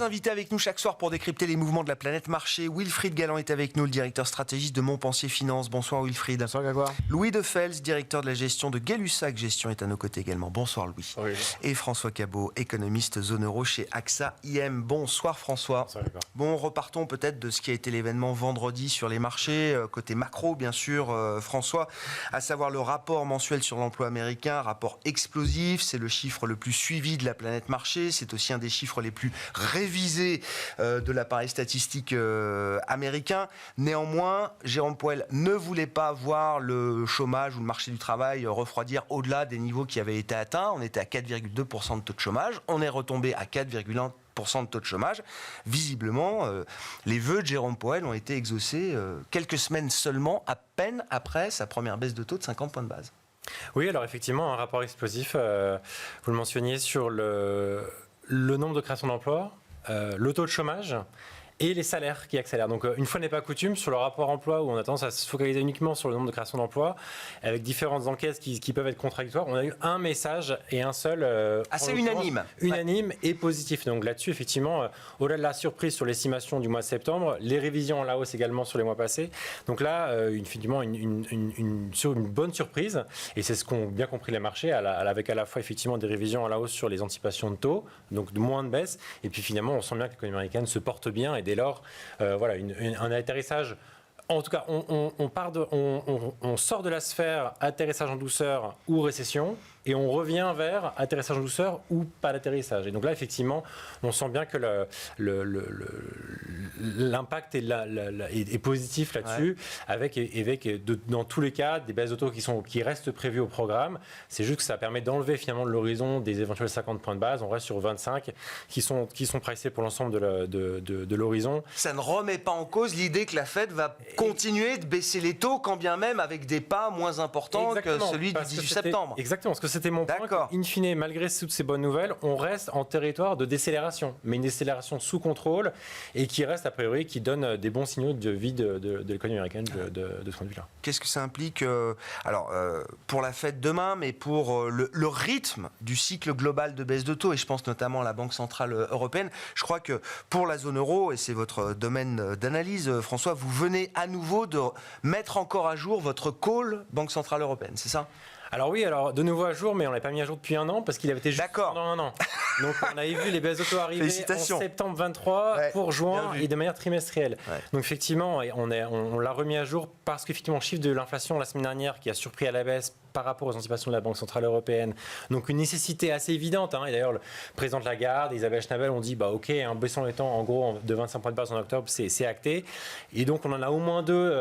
invités avec nous chaque soir pour décrypter les mouvements de la planète marché. Wilfried Galland est avec nous, le directeur stratégiste de Montpensier Finance. Bonsoir Wilfried. Bonsoir Grégoire. Louis Defels, directeur de la gestion de Gay-Lussac Gestion, est à nos côtés également. Bonsoir Louis. Oui. Et François Cabot, économiste zone euro chez AXA IM. Bonsoir François. Bonsoir Grégoire. Bon, repartons peut-être de ce qui a été l'événement vendredi sur les marchés, côté macro bien sûr, François, à savoir le rapport mensuel sur l'emploi américain, rapport explosif, c'est le chiffre le plus suivi de la planète marché, c'est aussi un des chiffres les plus révisés de l'appareil statistique américain. Néanmoins, Jérôme Powell ne voulait pas voir le chômage ou le marché du travail refroidir au-delà des niveaux qui avaient été atteints. On était à 4,2% de taux de chômage, on est retombé à 4,1% de taux de chômage. Visiblement, les vœux de Jérôme Powell ont été exaucés quelques semaines seulement, à peine après sa première baisse de taux de 50 points de base. Oui, alors effectivement, un rapport explosif, vous le mentionniez, sur le nombre de créations d'emplois, le taux de chômage et les salaires qui accélèrent. Donc, une fois n'est pas coutume, sur le rapport emploi, où on a tendance à se focaliser uniquement sur le nombre de créations d'emplois, avec différentes enquêtes qui peuvent être contradictoires, on a eu un message et un seul... assez unanime. Unanime et positif. Donc là-dessus, effectivement, au-delà de la surprise sur l'estimation du mois de septembre, les révisions en la hausse également sur les mois passés. Donc là, effectivement, une bonne surprise, et c'est ce qu'ont bien compris les marchés, avec à la fois effectivement des révisions en la hausse sur les anticipations de taux, donc de moins de baisse, et puis finalement, on sent bien que l'économie américaine se porte bien, et dès lors, voilà, un atterrissage. En tout cas, on sort de la sphère atterrissage en douceur ou récession, et on revient vers atterrissage en douceur ou pas d'atterrissage. Et donc là, effectivement, on sent bien que l'impact est positif là-dessus, ouais. Dans tous les cas, des baisses de taux qui restent prévues au programme. C'est juste que ça permet d'enlever finalement de l'horizon des éventuels 50 points de base. On reste sur 25 qui sont pricés pour l'ensemble de l'horizon. Ça ne remet pas en cause l'idée que la Fed va continuer de baisser les taux, quand bien même avec des pas moins importants que celui du 18 septembre. Exactement, parce que c'était mon point. In fine, malgré toutes ces bonnes nouvelles, on reste en territoire de décélération, mais une décélération sous contrôle et qui reste, a priori, qui donne des bons signaux de vie de l'économie américaine de ce point de vue-là. Qu'est-ce que ça implique pour la Fed demain, mais pour le rythme du cycle global de baisse de taux, et je pense notamment à la Banque Centrale Européenne. Je crois que pour la zone euro, et c'est votre domaine d'analyse, François, vous venez à nouveau de mettre encore à jour votre call Banque Centrale Européenne, c'est ça ? Alors oui, de nouveau à jour, mais on ne l'a pas mis à jour depuis un an parce qu'il avait été juste pendant un an. Donc on avait vu les baisses de taux arriver en septembre 23 pour juin et de manière trimestrielle. Ouais. Donc effectivement, on l'a remis à jour parce qu'effectivement, le chiffre de l'inflation la semaine dernière qui a surpris à la baisse par rapport aux anticipations de la Banque Centrale Européenne. Donc une nécessité assez évidente. Et d'ailleurs, le président de Lagarde et Isabelle Schnabel ont dit OK, baissons les temps en gros de 25 points de base en octobre, c'est acté. Et donc on en a au moins deux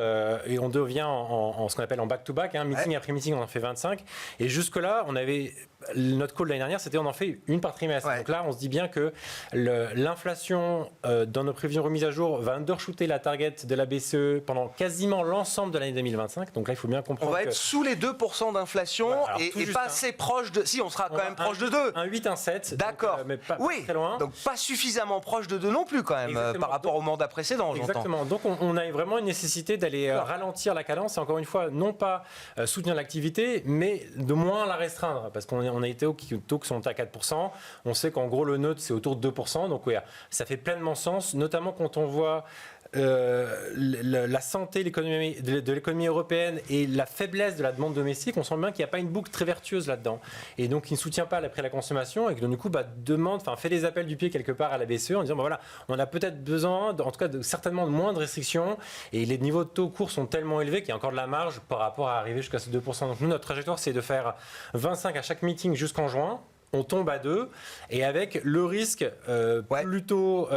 et on devient en ce qu'on appelle en back-to-back. Meeting après meeting, on en fait 25. Et jusque-là, notre call l'année dernière, c'était on en fait une par trimestre. Ouais. Donc là, on se dit bien que l'inflation dans nos prévisions remises à jour va undershooter la target de la BCE pendant quasiment l'ensemble de l'année 2025. Donc là, il faut bien comprendre. On va être sous les 2% d'inflation et pas assez proche de... Si, on sera quand même proche de 2. Un 8, un 7. D'accord. Donc, mais pas très loin. Donc pas suffisamment proche de 2 non plus quand même, par rapport au mandat précédent, j'entends. Exactement. Donc on a vraiment une nécessité d'aller ralentir la cadence et encore une fois, non pas soutenir l'activité, mais de moins la restreindre. Parce qu'on a été taux qui sont à 4%. On sait qu'en gros, le neutre, c'est autour de 2%. Donc oui, ça fait pleinement sens, notamment quand on voit la santé de l'économie européenne et la faiblesse de la demande domestique. On sent bien qu'il n'y a pas une boucle très vertueuse là-dedans. Et donc, il ne soutient pas l'après la consommation et que du coup, fait des appels du pied quelque part à la BCE en disant, voilà, on a peut-être besoin, en tout cas, certainement de moins de restrictions et les niveaux de taux courts sont tellement élevés qu'il y a encore de la marge par rapport à arriver jusqu'à ces 2%. Donc, nous, notre trajectoire, c'est de faire 25 à chaque meeting jusqu'en juin. On tombe à 2 et avec le risque plutôt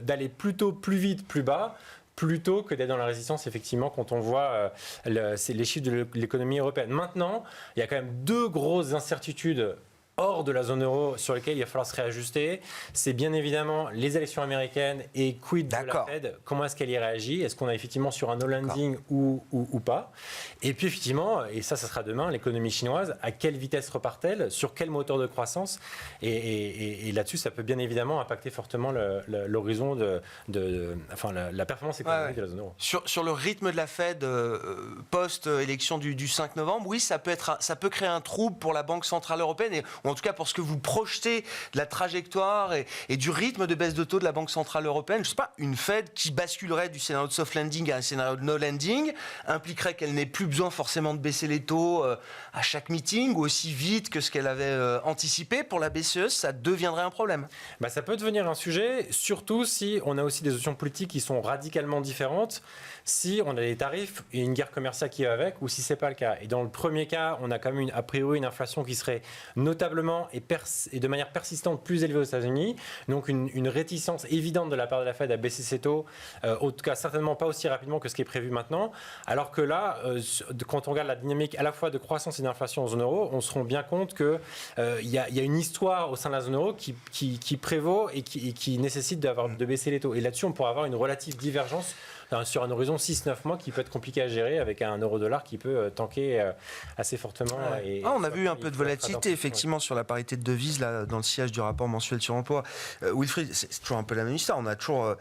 d'aller plutôt plus vite, plus bas, plutôt que d'être dans la résistance, effectivement, quand on voit les chiffres de l'économie européenne. Maintenant, il y a quand même deux grosses incertitudes hors de la zone euro sur lesquels il va falloir se réajuster, c'est bien évidemment les élections américaines et quid de la Fed, comment est-ce qu'elle y réagit, est-ce qu'on est effectivement sur un no landing ou pas, et puis effectivement, et ça sera demain, l'économie chinoise, à quelle vitesse repart-elle, sur quel moteur de croissance, et là-dessus ça peut bien évidemment impacter fortement l'horizon la performance économique de la zone euro. Sur le rythme de la Fed post-élection du 5 novembre, oui, ça peut créer un trouble pour la Banque Centrale Européenne, et ou en tout cas pour ce que vous projetez de la trajectoire et du rythme de baisse de taux de la Banque Centrale Européenne. Je ne sais pas, une Fed qui basculerait du scénario de soft landing à un scénario de no landing impliquerait qu'elle n'ait plus besoin forcément de baisser les taux à chaque meeting ou aussi vite que ce qu'elle avait anticipé. Pour la BCE, ça deviendrait un problème. Ça peut devenir un sujet, surtout si on a aussi des options politiques qui sont radicalement différentes, si on a des tarifs et une guerre commerciale qui va avec, ou si ce n'est pas le cas. Et dans le premier cas, on a quand même a priori une inflation qui serait notablement et de manière persistante plus élevée aux États-Unis, donc une réticence évidente de la part de la Fed à baisser ses taux, en tout cas certainement pas aussi rapidement que ce qui est prévu maintenant, alors que là, quand on regarde la dynamique à la fois de croissance et d'inflation en zone euro, on se rend bien compte qu'il y a une histoire au sein de la zone euro qui prévaut et qui nécessite de baisser les taux. Et là-dessus, on pourra avoir une relative divergence sur un horizon 6-9 mois qui peut être compliqué à gérer avec un euro-dollar qui peut tanker assez fortement. On a vu un peu de volatilité effectivement sur la parité de devises là, dans le sillage du rapport mensuel sur l'emploi. Wilfried, c'est toujours un peu la même histoire. On a toujours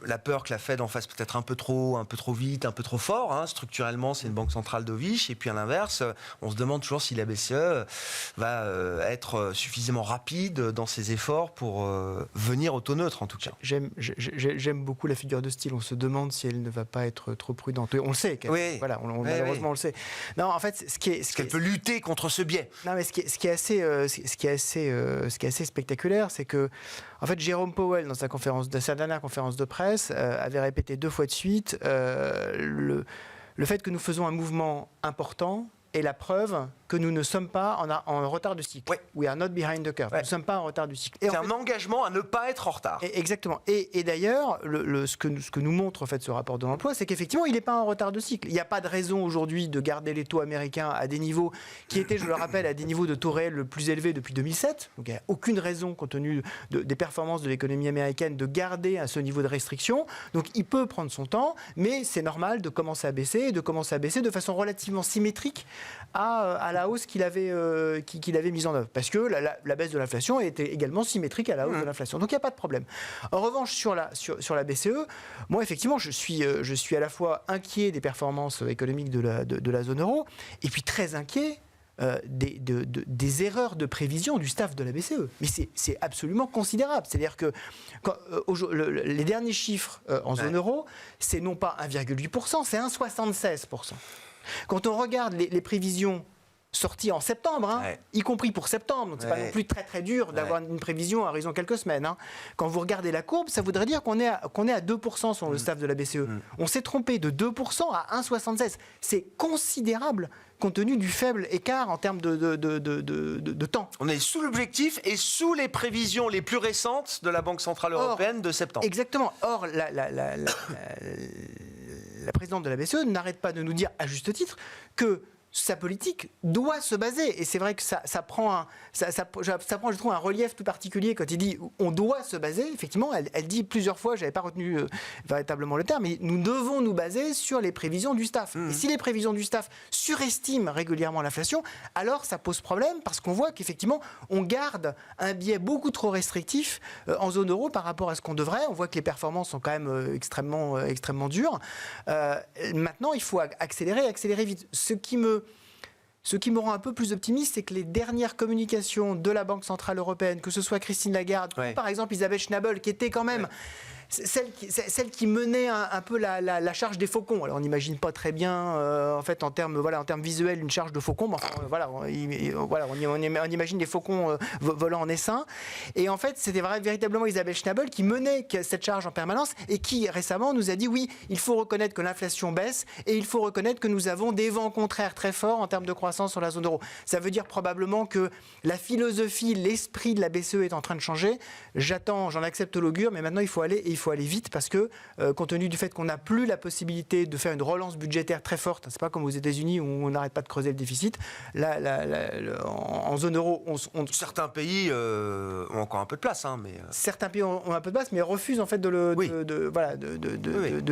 la peur que la Fed en fasse peut-être un peu trop vite, un peu trop fort. Hein. Structurellement, c'est une banque centrale dovish. Et puis à l'inverse, on se demande toujours si la BCE va être suffisamment rapide dans ses efforts pour venir au taux neutre, en tout cas. J'aime beaucoup la figure de style. On se demande si elle ne va pas être trop prudente. On le sait. Voilà, malheureusement, on le sait. Non, en fait, ce qu'elle peut lutter contre ce biais. Non, mais ce qui est assez spectaculaire, c'est que en fait, Jérôme Powell, dans sa dernière conférence de presse, avait répété 2 fois de suite le fait que nous faisons un mouvement important est la preuve que nous ne sommes pas en retard de cycle. Ouais. We are not behind the curve. Nous ne sommes pas en retard du cycle. C'est un engagement à ne pas être en retard. Exactement. Et d'ailleurs, ce que nous montre en fait, ce rapport de l'emploi, c'est qu'effectivement, il n'est pas en retard de cycle. Il n'y a pas de raison aujourd'hui de garder les taux américains à des niveaux qui étaient, je le rappelle, à des niveaux de taux réels le plus élevés depuis 2007. Donc il n'y a aucune raison, compte tenu des performances de l'économie américaine, de garder à ce niveau de restriction. Donc il peut prendre son temps, mais c'est normal de commencer à baisser, de façon relativement symétrique à la hausse qu'il avait mise en œuvre. Parce que la baisse de l'inflation était également symétrique à la hausse de l'inflation. Donc il n'y a pas de problème. En revanche, sur la BCE, moi effectivement, je suis à la fois inquiet des performances économiques de la zone euro, et puis très inquiet des erreurs de prévision du staff de la BCE. Mais c'est absolument considérable. C'est-à-dire que les derniers chiffres en zone euro, c'est non pas 1,8%, c'est 1,76%. Quand on regarde les prévisions sorties en septembre, y compris pour septembre, donc c'est pas non plus très très dur d'avoir une prévision à horizon quelques semaines. Quand vous regardez la courbe, ça voudrait dire qu'on est à 2% sur le staff de la BCE. On s'est trompé de 2% à 1,76. C'est considérable compte tenu du faible écart en termes de temps. On est sous l'objectif et sous les prévisions les plus récentes de la Banque Centrale Européenne de septembre. Exactement. Or, la présidente de la BCE n'arrête pas de nous dire, à juste titre, que sa politique doit se baser. Et c'est vrai que ça prend, je trouve, un relief tout particulier quand il dit on doit se baser. Effectivement, elle dit plusieurs fois, je n'avais pas retenu véritablement le terme, mais nous devons nous baser sur les prévisions du staff. Et si les prévisions du staff surestiment régulièrement l'inflation, alors ça pose problème parce qu'on voit qu'effectivement, on garde un biais beaucoup trop restrictif en zone euro par rapport à ce qu'on devrait. On voit que les performances sont quand même extrêmement dures. Maintenant, il faut accélérer vite. Ce qui me rend un peu plus optimiste, c'est que les dernières communications de la Banque Centrale Européenne, que ce soit Christine Lagarde, ou par exemple Isabelle Schnabel, qui était quand même celle qui menait un peu la charge des faucons. Alors on n'imagine pas très bien, en fait, en termes visuels, une charge de faucons. Mais enfin, on imagine des faucons volant en essaim. Et en fait, c'était véritablement Isabelle Schnabel qui menait cette charge en permanence et qui récemment nous a dit oui, il faut reconnaître que l'inflation baisse et il faut reconnaître que nous avons des vents contraires très forts en termes de croissance sur la zone euro. Ça veut dire probablement que la philosophie, l'esprit de la BCE est en train de changer. J'en accepte l'augure, mais maintenant il faut aller vite parce que, compte tenu du fait qu'on n'a plus la possibilité de faire une relance budgétaire très forte, c'est pas comme aux États-Unis où on n'arrête pas de creuser le déficit. En zone euro, certains pays ont encore un peu de place, mais certains pays ont un peu de place, mais refusent en fait de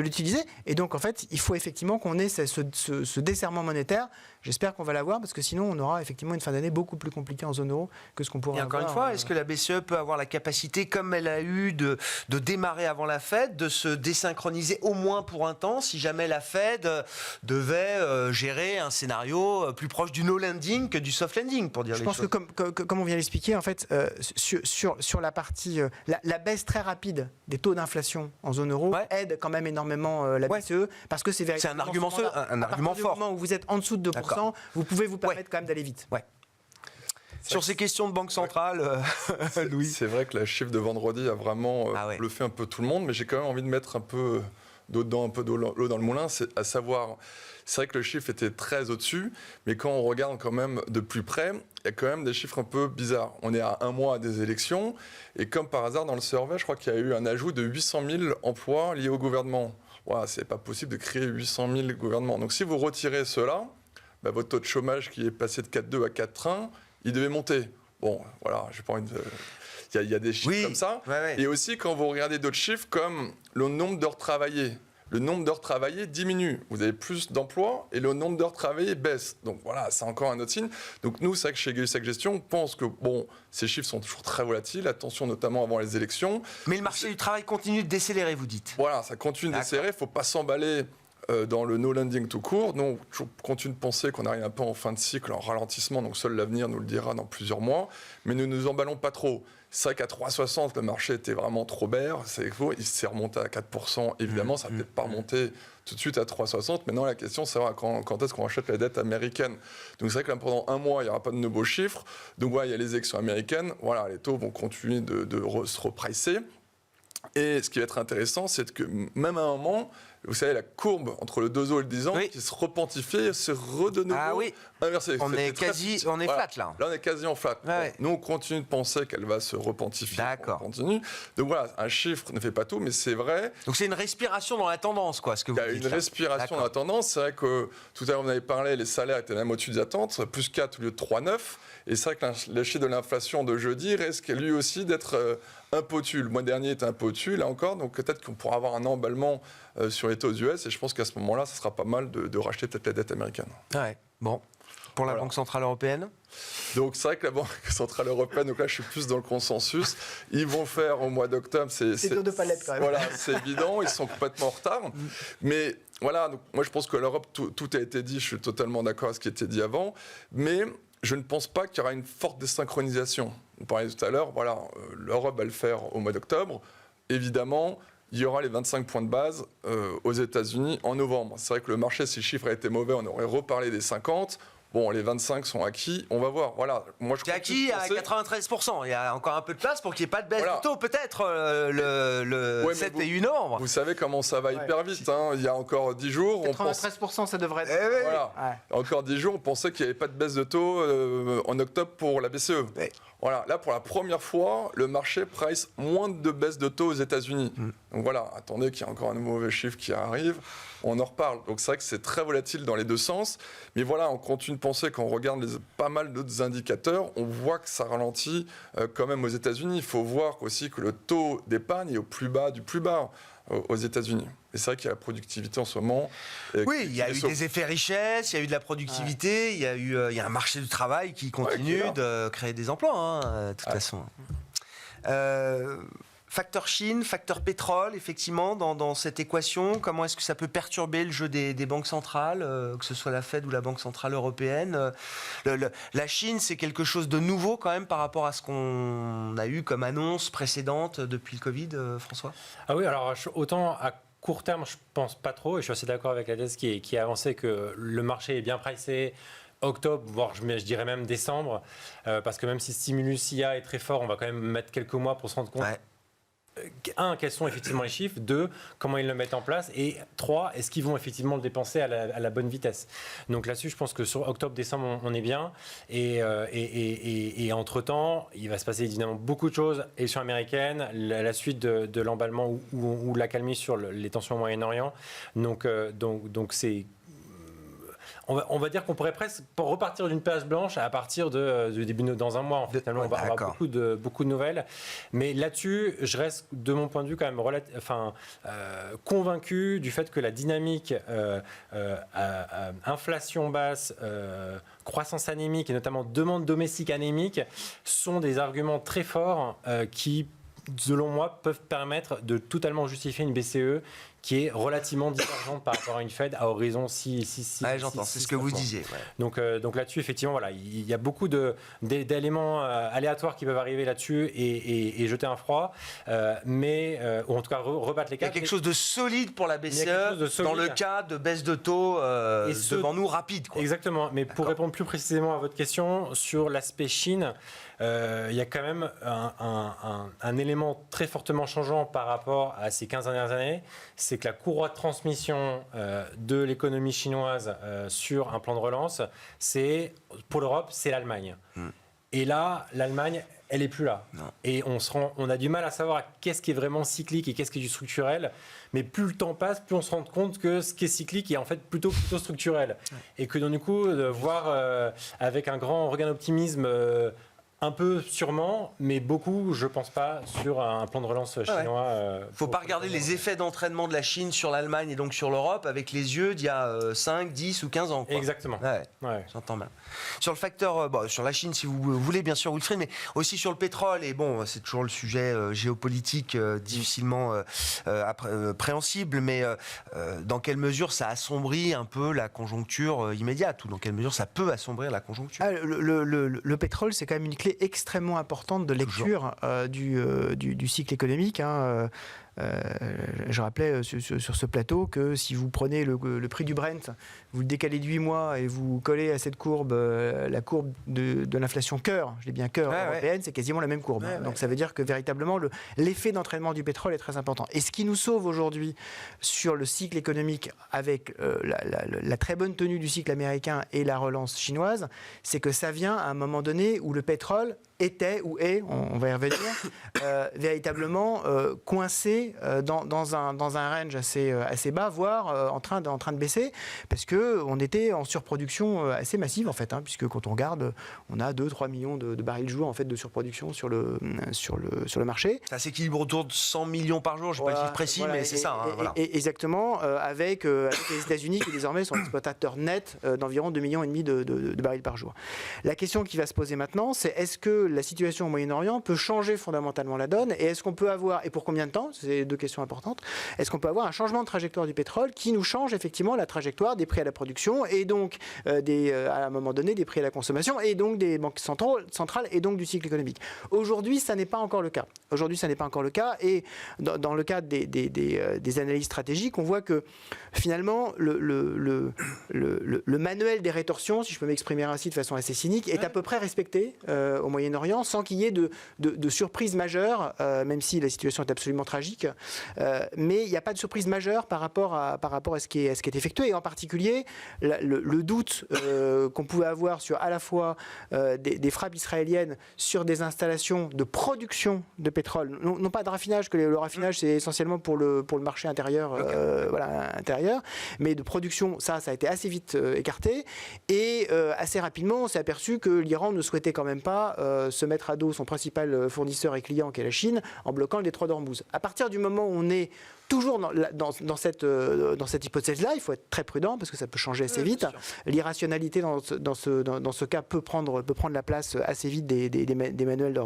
l'utiliser. Et donc en fait, il faut effectivement qu'on ait ce desserrement monétaire. J'espère qu'on va l'avoir parce que sinon on aura effectivement une fin d'année beaucoup plus compliquée en zone euro que ce qu'on pourrait avoir. Et encore une fois, est-ce que la BCE peut avoir la capacité, comme elle a eu, de démarrer avant la Fed de se désynchroniser au moins pour un temps si jamais la Fed devait gérer un scénario plus proche du no landing que du soft landing, pour dire Je les pense choses. que comme on vient d'expliquer, en fait, sur la partie, la baisse très rapide des taux d'inflation en zone euro aide quand même énormément la BCE, parce que c'est véritablement un argument, un argument fort. Au moment où vous êtes en dessous de 2%, vous pouvez vous permettre quand même d'aller vite. Ouais. Sur ces questions de banque centrale, Louis. C'est vrai que la chiffre de vendredi a vraiment bluffé un peu tout le monde, mais j'ai quand même envie de mettre un peu d'eau dedans, un peu d'eau dans le moulin, c'est à savoir, c'est vrai que le chiffre était très au-dessus, mais quand on regarde quand même de plus près, il y a quand même des chiffres un peu bizarres. On est à un mois des élections, et comme par hasard dans le survey, je crois qu'il y a eu un ajout de 800 000 emplois liés au gouvernement. Voilà, c'est pas possible de créer 800 000 gouvernements. Donc si vous retirez cela, votre taux de chômage qui est passé de 4,2 à 4,1, il devait monter. Bon, voilà, j'ai pas envie de... Il y a des chiffres comme ça. Ouais. Et aussi, quand vous regardez d'autres chiffres, comme le nombre d'heures travaillées. Le nombre d'heures travaillées diminue. Vous avez plus d'emplois et le nombre d'heures travaillées baisse. Donc voilà, c'est encore un autre signe. Donc nous, c'est vrai que chez Gay-Lussac Gestion, on pense que ces chiffres sont toujours très volatiles. Attention, notamment avant les élections. Mais le marché du travail continue de décélérer, vous dites. Voilà, ça continue de décélérer. Il ne faut pas s'emballer dans le no landing tout court. Nous, on continue de penser qu'on arrive un peu en fin de cycle, en ralentissement. Donc seul l'avenir nous le dira dans plusieurs mois. Mais ne nous emballons pas trop. C'est vrai qu'à 3,60, le marché était vraiment trop bas. C'est faux. Il s'est remonté à 4%. Évidemment, ça n'a peut-être pas remonté tout de suite à 3,60. Maintenant, la question, c'est quand est-ce qu'on rachète la dette américaine. Donc, c'est vrai que là, pendant un mois, il n'y aura pas de nouveaux chiffres. Donc, il y a les élections américaines. Voilà, les taux vont continuer de se repricer. Et ce qui va être intéressant, c'est que même à un moment, vous savez, la courbe entre le 2 ans et le 10 ans qui se repentifie, se redonne inversée. On est flat là. Là, on est quasi en flat. Nous, on continue de penser qu'elle va se repentifier. D'accord. On continue. Donc voilà, un chiffre ne fait pas tout, mais c'est vrai. Donc c'est une respiration dans la tendance, quoi, ce que vous dites. Il y a une respiration dans la tendance. C'est vrai que tout à l'heure, vous en avez parlé, les salaires étaient même au-dessus des attentes, plus 4 au lieu de 3,9. Et c'est vrai que le chiffre de l'inflation de jeudi risque lui aussi d'être un peu au-dessus. Le mois dernier était un peu au-dessus, là encore. Donc peut-être qu'on pourra avoir un emballement sur les taux US. Et je pense qu'à ce moment-là, ça sera pas mal de racheter peut-être la dette américaine. Ouais, bon. Pour la Banque Centrale Européenne ? Donc c'est vrai que la Banque Centrale Européenne, donc là je suis plus dans le consensus, ils vont faire au mois d'octobre, c'est dur de palette quand même. Voilà, c'est évident, ils sont complètement en retard. Mais voilà, donc moi je pense que l'Europe, tout a été dit, je suis totalement d'accord avec ce qui a été dit avant, mais je ne pense pas qu'il y aura une forte désynchronisation. On parlait tout à l'heure, voilà, l'Europe va le faire au mois d'octobre. Évidemment, il y aura les 25 points de base aux États-Unis en novembre. C'est vrai que le marché, si le chiffre a été mauvais, on aurait reparlé des 50. Bon, les 25 sont acquis, on va voir. Voilà. Moi, c'est acquis à 93%. Il y a encore un peu de place pour qu'il n'y ait pas de baisse de taux, peut-être, le 7 et 8 novembre. Vous savez comment ça va hyper vite. Hein. Il y a encore 10 jours... 93%, ça devrait être... Voilà. Encore 10 jours, on pensait qu'il n'y avait pas de baisse de taux en octobre pour la BCE. Voilà. Là, pour la première fois, le marché price moins de baisse de taux aux États-Unis. Donc voilà, attendez qu'il y ait encore un mauvais chiffre qui arrive. On en reparle. Donc c'est vrai que c'est très volatile dans les deux sens. Mais voilà, on continue de penser, quand on regarde pas mal d'autres indicateurs, on voit que ça ralentit quand même aux États-Unis. Il faut voir aussi que le taux d'épargne est au plus bas du plus bas aux États-Unis. Et c'est vrai qu'il y a la productivité en ce moment. Oui, il y a eu des effets richesse, il y a eu de la productivité, il y a un marché du travail qui continue de créer des emplois, de toute façon. Facteur Chine, facteur pétrole, effectivement, dans cette équation, comment est-ce que ça peut perturber le jeu des banques centrales, que ce soit la Fed ou la Banque Centrale Européenne ? La Chine, c'est quelque chose de nouveau quand même par rapport à ce qu'on a eu comme annonce précédente depuis le Covid, François ? Ah oui, alors autant à court terme, je pense pas trop, et je suis assez d'accord avec la thèse qui a avancé que le marché est bien pricé. Octobre, voire je dirais même décembre, parce que même si le stimulus IA est très fort, on va quand même mettre quelques mois pour se rendre compte. Un, quels sont effectivement les chiffres. 2, comment ils le mettent en place. Et 3, est-ce qu'ils vont effectivement le dépenser à la bonne vitesse. Donc là-dessus, je pense que sur octobre-décembre, on est bien. Et entre-temps, il va se passer évidemment beaucoup de choses. Élection américaine, la suite de l'emballement ou la calmie sur les tensions au Moyen-Orient. Donc c'est... On va dire qu'on pourrait presque repartir d'une page blanche à partir du début dans un mois. En fait, on va avoir beaucoup de nouvelles. Mais là-dessus, je reste, de mon point de vue, quand même convaincu du fait que la dynamique inflation basse, croissance anémique et notamment demande domestique anémique sont des arguments très forts qui selon moi, peuvent permettre de totalement justifier une BCE qui est relativement divergente par rapport à une Fed à horizon 6. J'entends, c'est ce que vous disiez. Ouais. Donc là-dessus, effectivement, voilà, il y a beaucoup d'éléments aléatoires qui peuvent arriver là-dessus et jeter un froid, ou en tout cas rebattre les cartes. Il y a quelque chose de solide pour la BCE dans le cas de baisse de taux devant nous rapide. Quoi. Exactement, mais pour répondre plus précisément à votre question, sur l'aspect Chine, il y a quand même un élément très fortement changeant par rapport à ces 15 dernières années, c'est que la courroie de transmission de l'économie chinoise sur un plan de relance, pour l'Europe, c'est l'Allemagne. Et là, l'Allemagne, elle n'est plus là. Non. Et on a du mal à savoir qu'est-ce qui est vraiment cyclique et qu'est-ce qui est du structurel. Mais plus le temps passe, plus on se rend compte que ce qui est cyclique est en fait plutôt structurel. Et que donc, du coup, voir avec un grand regain d'optimisme, un peu sûrement, mais beaucoup, je ne pense pas, sur un plan de relance chinois. Il ne faut pas regarder les effets d'entraînement de la Chine sur l'Allemagne et donc sur l'Europe avec les yeux d'il y a 5, 10 ou 15 ans. Quoi. Exactement. J'entends bien. Sur le facteur, sur la Chine, si vous voulez, bien sûr, Wilfried, mais aussi sur le pétrole, et bon, c'est toujours le sujet géopolitique difficilement préhensible, mais dans quelle mesure ça assombrit un peu la conjoncture immédiate, ou dans quelle mesure ça peut assombrir la conjoncture? Le pétrole, c'est quand même une clé extrêmement importante de lecture du cycle économique. Je rappelais sur ce plateau que si vous prenez le prix du Brent, vous le décalez de 8 mois et vous collez à cette courbe la courbe de l'inflation cœur, je dis bien cœur européenne, c'est quasiment la même courbe. Donc ça veut dire que véritablement l'effet d'entraînement du pétrole est très important. Et ce qui nous sauve aujourd'hui sur le cycle économique avec la très bonne tenue du cycle américain et la relance chinoise, c'est que ça vient à un moment donné où le pétrole était ou est, on va y revenir, véritablement coincé dans un range assez bas, voire en train de baisser, parce qu'on était en surproduction assez massive en fait, puisque quand on regarde, on a 2-3 millions de barils jour en fait, de surproduction sur le marché. Ça s'équilibre autour de 100 millions par jour, je ne sais pas le chiffre précis, mais c'est ça. Exactement, avec les États-Unis qui désormais sont l'exploitateur net d'environ 2,5 millions de barils par jour. La question qui va se poser maintenant, c'est est-ce que la situation au Moyen-Orient peut changer fondamentalement la donne, et est-ce qu'on peut avoir, et pour combien de temps, c'est deux questions importantes, est-ce qu'on peut avoir un changement de trajectoire du pétrole qui nous change effectivement la trajectoire des prix à la production et donc à un moment donné des prix à la consommation et donc des banques centrales et donc du cycle économique. Aujourd'hui, ça n'est pas encore le cas. Et dans le cadre des analyses stratégiques, on voit que finalement le manuel des rétorsions, si je peux m'exprimer ainsi de façon assez cynique, est à peu près respecté au Moyen-Orient sans qu'il y ait de surprise majeure, même si la situation est absolument tragique. Mais il n'y a pas de surprise majeure par rapport à ce qui est effectué. Et en particulier, le doute qu'on pouvait avoir sur à la fois des frappes israéliennes sur des installations de production de pétrole, non pas de raffinage, que le raffinage c'est essentiellement pour le marché intérieur, intérieur, mais de production, ça a été assez vite écarté. Et assez rapidement, on s'est aperçu que l'Iran ne souhaitait quand même pas se mettre à dos son principal fournisseur et client qui est la Chine en bloquant le détroit d'Ormuz. À partir du moment où on est toujours dans cette hypothèse-là, il faut être très prudent parce que ça peut changer assez vite. L'irrationalité dans ce cas peut prendre la place assez vite des manuels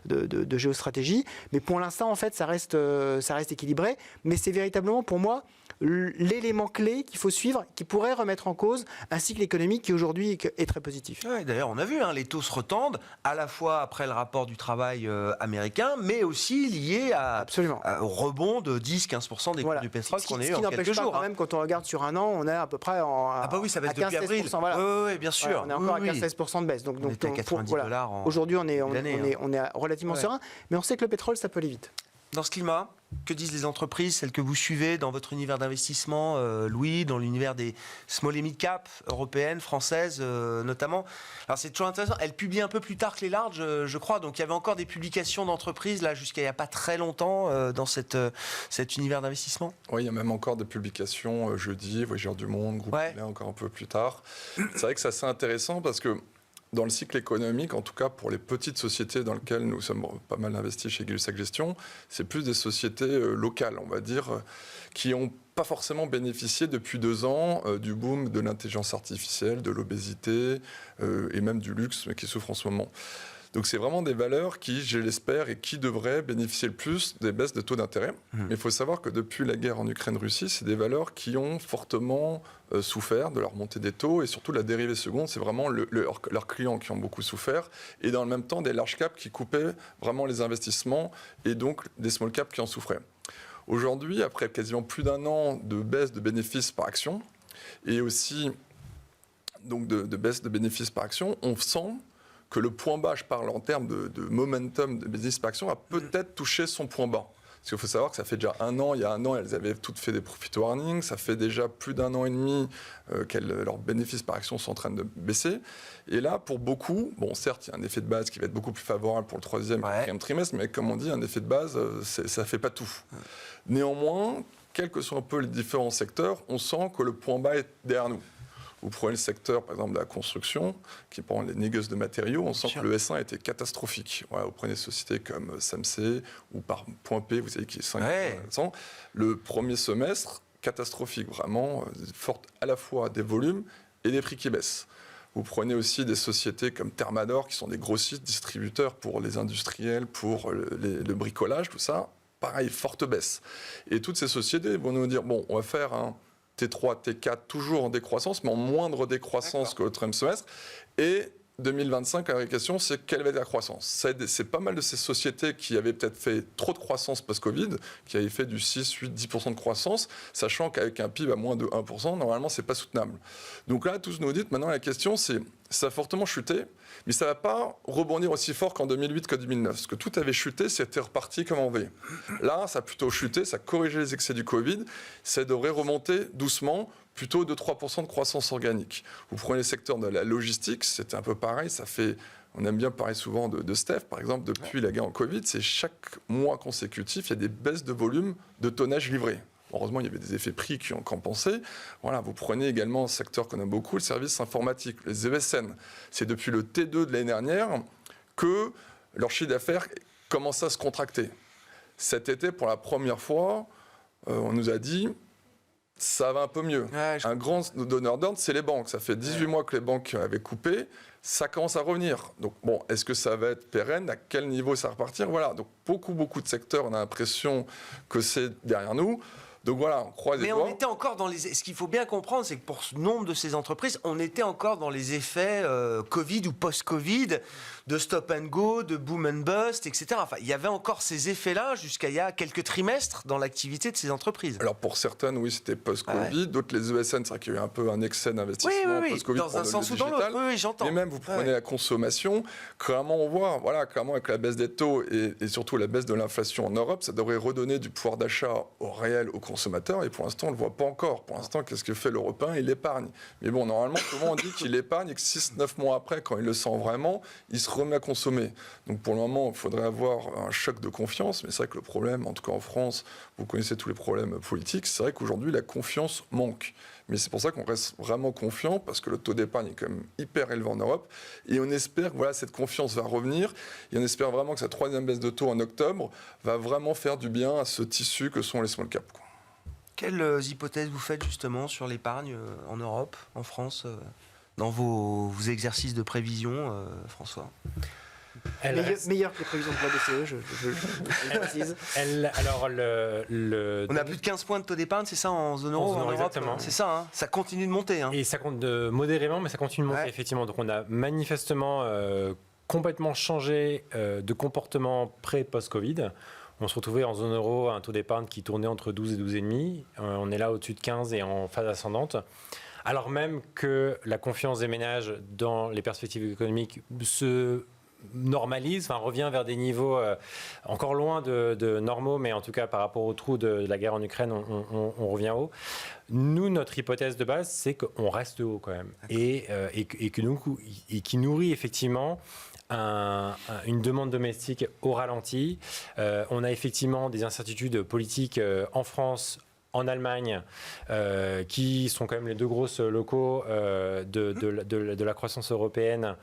de géostratégie. Mais pour l'instant, en fait, ça reste équilibré. Mais c'est véritablement pour moi l'élément clé qu'il faut suivre, qui pourrait remettre en cause un cycle économique qui aujourd'hui est très positif. Ouais, d'ailleurs, on a vu, les taux se retendent, à la fois après le rapport du travail américain, mais aussi lié au rebond de 10-15% des cours du pétrole qu'on a eu en quelques jours. Ce qui n'empêche pas quand même, quand on regarde sur un an, on est à peu près à ça baisse depuis avril. Oui, bien sûr. On est encore à 15-16% de baisse. Donc, on était à 90 $. Aujourd'hui, on est relativement serein, mais on sait que le pétrole, ça peut aller vite. Dans ce climat, que disent les entreprises, celles que vous suivez dans votre univers d'investissement, Louis, dans l'univers des small et mid cap européennes, françaises notamment? Alors c'est toujours intéressant, elles publient un peu plus tard que les larges, je crois, donc il y avait encore des publications d'entreprises là jusqu'à il n'y a pas très longtemps dans cet univers d'investissement. Oui, il y a même encore des publications jeudi, Voyageurs du Monde, Groupe Pilet, encore un peu plus tard. C'est vrai que c'est assez intéressant parce que dans le cycle économique, en tout cas pour les petites sociétés dans lesquelles nous sommes pas mal investis chez Gay-Lussac Gestion, c'est plus des sociétés locales, on va dire, qui n'ont pas forcément bénéficié depuis 2 ans du boom de l'intelligence artificielle, de l'obésité et même du luxe, mais qui souffrent en ce moment. Donc c'est vraiment des valeurs qui, je l'espère, et qui devraient bénéficier le plus des baisses de taux d'intérêt. Mais il faut savoir que depuis la guerre en Ukraine-Russie, c'est des valeurs qui ont fortement souffert de leur montée des taux et surtout de la dérivée seconde. C'est vraiment leurs clients qui ont beaucoup souffert. Et dans le même temps, des large caps qui coupaient vraiment les investissements et donc des small caps qui en souffraient. Aujourd'hui, après quasiment plus d'un an de baisse de bénéfices par action et aussi donc de baisse de bénéfices par action, on sent que le point bas, je parle en termes de momentum de bénéfices par action, a peut-être touché son point bas. Parce qu'il faut savoir que ça fait déjà un an, il y a un an, elles avaient toutes fait des profit warnings, ça fait déjà plus d'un an et demi que leurs bénéfices par action sont en train de baisser. Et là, pour beaucoup, bon, certes, il y a un effet de base qui va être beaucoup plus favorable pour le troisième et quatrième trimestre, mais comme on dit, un effet de base, ça ne fait pas tout. Néanmoins, quels que soient un peu les différents secteurs, on sent que le point bas est derrière nous. Vous prenez le secteur, par exemple, de la construction, qui prend les négoces de matériaux, on sent que le S1 était catastrophique. Voilà, vous prenez des sociétés comme SAMC ou par Point P, vous savez, qui est 5%. Le premier semestre, catastrophique, vraiment, forte à la fois des volumes et des prix qui baissent. Vous prenez aussi des sociétés comme Thermador, qui sont des grossistes distributeurs pour les industriels, pour le bricolage, tout ça. Pareil, forte baisse. Et toutes ces sociétés vont nous dire, bon, on va faire un T3, T4, toujours en décroissance, mais en moindre décroissance que le troisième semestre. Et 2025, la vraie question, c'est quelle va être la croissance ? C'est pas mal de ces sociétés qui avaient peut-être fait trop de croissance post-Covid, qui avaient fait du 6, 8, 10% de croissance, sachant qu'avec un PIB à moins de 1%, normalement, c'est pas soutenable. Donc là, tous nous dites, maintenant, la question, c'est, ça a fortement chuté, mais ça ne va pas rebondir aussi fort qu'en 2008, qu'en 2009. Parce que tout avait chuté, c'était reparti comme en V. Là, ça a plutôt chuté, ça a corrigé les excès du Covid, ça devrait remonter doucement, plutôt de 3% de croissance organique. Vous prenez le secteur de la logistique, c'était un peu pareil, ça fait... On aime bien parler souvent de Steph, par exemple, depuis la guerre en Covid, c'est chaque mois consécutif, il y a des baisses de volume de tonnage livré. Heureusement, il y avait des effets prix qui ont compensé. Voilà, vous prenez également un secteur qu'on aime beaucoup, le service informatique, les ESN. C'est depuis le T2 de l'année dernière que leur chiffre d'affaires commence à se contracter. Cet été, pour la première fois, on nous a dit... Ça va un peu mieux. Un grand donneur d'ordre, c'est les banques. Ça fait 18 mois que les banques avaient coupé. Ça commence à revenir. Donc, bon, est-ce que ça va être pérenne ? À quel niveau ça va repartir ? Voilà. Donc, beaucoup de secteurs, on a l'impression que c'est derrière nous. Donc voilà, on croise les doigts. Mais on était encore dans les... Ce qu'il faut bien comprendre, c'est que pour nombre de ces entreprises, on était encore dans les effets Covid ou post-Covid, de stop and go, de boom and bust, etc. Enfin, il y avait encore ces effets-là jusqu'à il y a quelques trimestres dans l'activité de ces entreprises. Alors pour certaines, oui, c'était post-Covid. D'autres, les ESN, c'est vrai qu'il y a eu un peu un excès d'investissement post-Covid. Dans un sens ou dans l'autre, oui, j'entends. Mais même, vous prenez la consommation, clairement, on voit, voilà, clairement, avec la baisse des taux et surtout la baisse de l'inflation en Europe, ça devrait redonner du pouvoir d'achat au réel aux consommateurs. Et pour l'instant, on ne le voit pas encore. Pour l'instant, qu'est-ce que fait l'Européen ? Il épargne. Mais bon, normalement, souvent, on dit qu'il épargne et que 6-9 mois après, quand il le sent vraiment, il se remet à consommer. Donc pour le moment, il faudrait avoir un choc de confiance. Mais c'est vrai que le problème, en tout cas en France, vous connaissez tous les problèmes politiques, c'est vrai qu'aujourd'hui, la confiance manque. Mais c'est pour ça qu'on reste vraiment confiant, parce que le taux d'épargne est quand même hyper élevé en Europe. Et on espère que voilà, cette confiance va revenir. Et on espère vraiment que cette troisième baisse de taux en octobre va vraiment faire du bien à ce tissu que sont les small caps. Quelles hypothèses vous faites justement sur l'épargne en Europe, en France, dans vos exercices de prévision, François ? Meilleur que les prévisions de la BCE, je précise. On a plus de 15 points de taux d'épargne, c'est ça, en zone euro, en Europe, exactement. C'est ça, hein, ça continue de monter. Hein. Et ça compte modérément, mais ça continue de monter, effectivement. Donc on a manifestement complètement changé de comportement pré-post-Covid. On se retrouvait en zone euro à un taux d'épargne qui tournait entre 12 et 12,5. On est là au-dessus de 15 et en phase ascendante. Alors même que la confiance des ménages dans les perspectives économiques se normalise, revient vers des niveaux encore loin de normaux, mais en tout cas par rapport au trou de la guerre en Ukraine, on revient haut. Nous, notre hypothèse de base, c'est qu'on reste haut quand même, et qui nourrit effectivement une demande domestique au ralenti. On a effectivement des incertitudes politiques en France, en Allemagne, qui sont quand même les deux grosses locaux de la croissance européenne,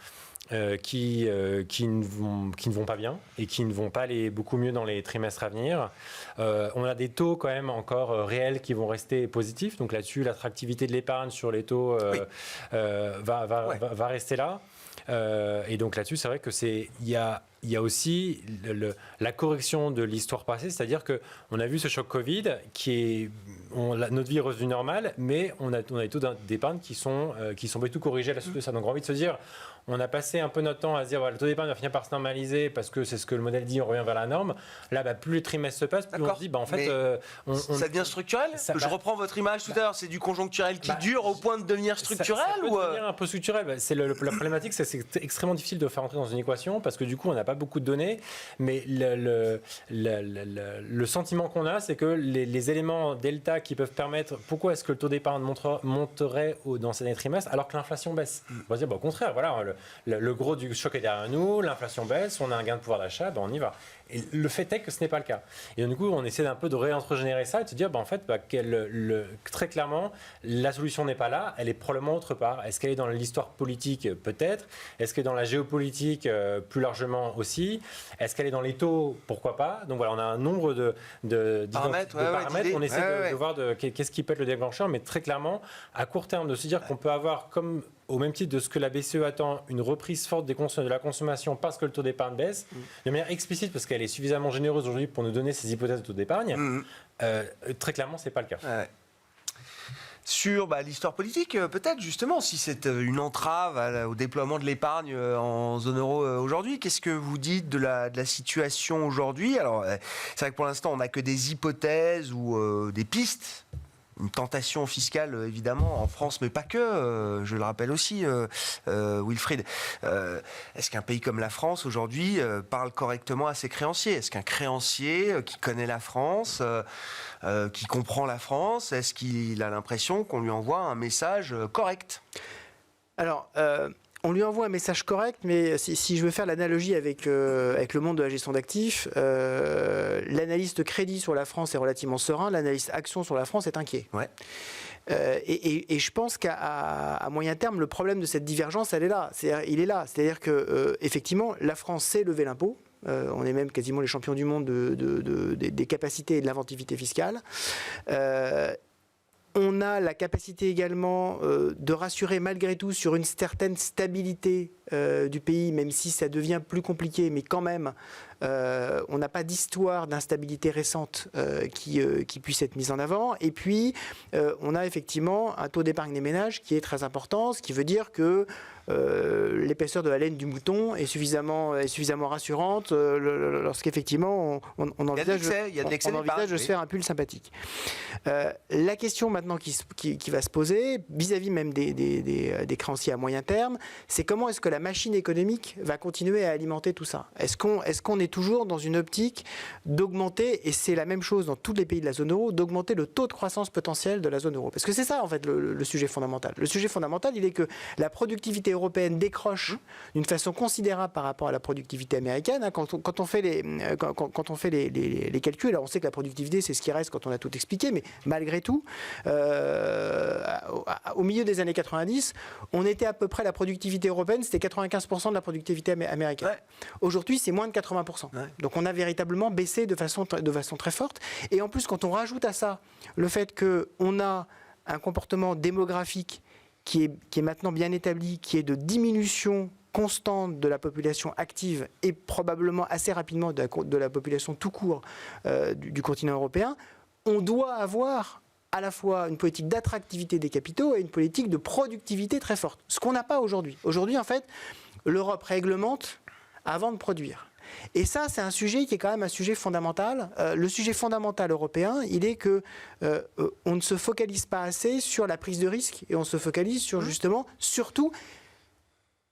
qui ne vont pas bien et qui ne vont pas aller beaucoup mieux dans les trimestres à venir. On a des taux quand même encore réels qui vont rester positifs. Donc là-dessus, l'attractivité de l'épargne sur les taux va rester là. Et donc là-dessus, c'est vrai que il y a aussi la correction de l'histoire passée, c'est-à-dire qu'on a vu ce choc Covid notre vie est revenue normale, mais on a des taux d'épargne qui sont pas du tout corrigés à la suite de ça. Donc on a envie de se dire, on a passé un peu notre temps à se dire voilà, le taux d'épargne va finir par se normaliser parce que c'est ce que le modèle dit, on revient vers la norme. Là, plus les trimestres se passent, plus on se dit en fait... ça devient structurel. Je reprends votre image tout à l'heure, c'est du conjoncturel qui dure au point de devenir structurel ça peut devenir un peu structurel. La problématique, c'est extrêmement difficile de faire entrer dans une équation parce que du coup, on n'a pas beaucoup de données, mais le sentiment qu'on a, c'est que les éléments delta qui peuvent permettre... Pourquoi est-ce que le taux d'épargne monterait dans ces derniers trimestres alors que l'inflation baisse? On va dire au contraire, voilà, le gros du choc est derrière nous, l'inflation baisse, on a un gain de pouvoir d'achat, on y va. Et le fait est que ce n'est pas le cas. Et donc, du coup, on essaie un peu de réintrogénérer ça et de se dire, très clairement, la solution n'est pas là, elle est probablement autre part. Est-ce qu'elle est dans l'histoire politique? Peut-être. Est-ce qu'elle est dans la géopolitique? Plus largement aussi. Est-ce qu'elle est dans les taux? Pourquoi pas? Donc voilà, on a un nombre de paramètres. On essaie de voir qu'est-ce qui peut être le déclencheur, mais très clairement, à court terme, de se dire qu'on peut avoir comme... Au même titre de ce que la BCE attend, une reprise forte de la consommation parce que le taux d'épargne baisse, de manière explicite parce qu'elle est suffisamment généreuse aujourd'hui pour nous donner ces hypothèses de taux d'épargne, très clairement, ce n'est pas le cas. Ouais. Sur l'histoire politique, peut-être justement, si c'est une entrave au déploiement de l'épargne en zone euro aujourd'hui, qu'est-ce que vous dites de la situation aujourd'hui? Alors, c'est vrai que pour l'instant, on n'a que des hypothèses ou des pistes. Une tentation fiscale, évidemment, en France, mais pas que, je le rappelle aussi, Wilfried. Est-ce qu'un pays comme la France, aujourd'hui, parle correctement à ses créanciers? Est-ce qu'un créancier qui connaît la France, qui comprend la France, est-ce qu'il a l'impression qu'on lui envoie un message correct? Alors, on lui envoie un message correct, mais si je veux faire l'analogie avec le monde de la gestion d'actifs, l'analyste crédit sur la France est relativement serein, l'analyste action sur la France est inquiet. Ouais. Et je pense qu'à moyen terme, le problème de cette divergence, il est là. C'est-à-dire que effectivement, la France sait lever l'impôt. On est même quasiment les champions du monde des capacités et de l'inventivité fiscale. On a la capacité également de rassurer malgré tout sur une certaine stabilité du pays, même si ça devient plus compliqué, mais quand même, on n'a pas d'histoire d'instabilité récente qui puisse être mise en avant. Et puis, on a effectivement un taux d'épargne des ménages qui est très important, ce qui veut dire que l'épaisseur de la laine du mouton est suffisamment rassurante lorsqu'effectivement on envisage de se faire un pull sympathique. La question maintenant qui va se poser, vis-à-vis même des créanciers à moyen terme, c'est comment est-ce que la machine économique va continuer à alimenter tout ça? Est-ce qu'on est toujours dans une optique d'augmenter, et c'est la même chose dans tous les pays de la zone euro, d'augmenter le taux de croissance potentiel de la zone euro? Parce que c'est ça en fait le sujet fondamental. Le sujet fondamental, il est que la productivité européenne décroche d'une façon considérable par rapport à la productivité américaine. Quand on fait les calculs, alors on sait que la productivité, c'est ce qui reste quand on a tout expliqué, mais malgré tout, au milieu des années 90, on était à peu près, la productivité européenne, c'était 95% de la productivité américaine. Ouais. Aujourd'hui, c'est moins de 80%. Ouais. Donc on a véritablement baissé de façon très forte. Et en plus, quand on rajoute à ça le fait qu'on a un comportement démographique qui est maintenant bien établi, qui est de diminution constante de la population active et probablement assez rapidement de la population tout court du continent européen, on doit avoir à la fois une politique d'attractivité des capitaux et une politique de productivité très forte. Ce qu'on n'a pas aujourd'hui. Aujourd'hui, en fait, l'Europe réglemente avant de produire. Et ça, c'est un sujet qui est quand même un sujet fondamental. Le sujet fondamental européen, il est que on ne se focalise pas assez sur la prise de risque et on se focalise sur justement, surtout,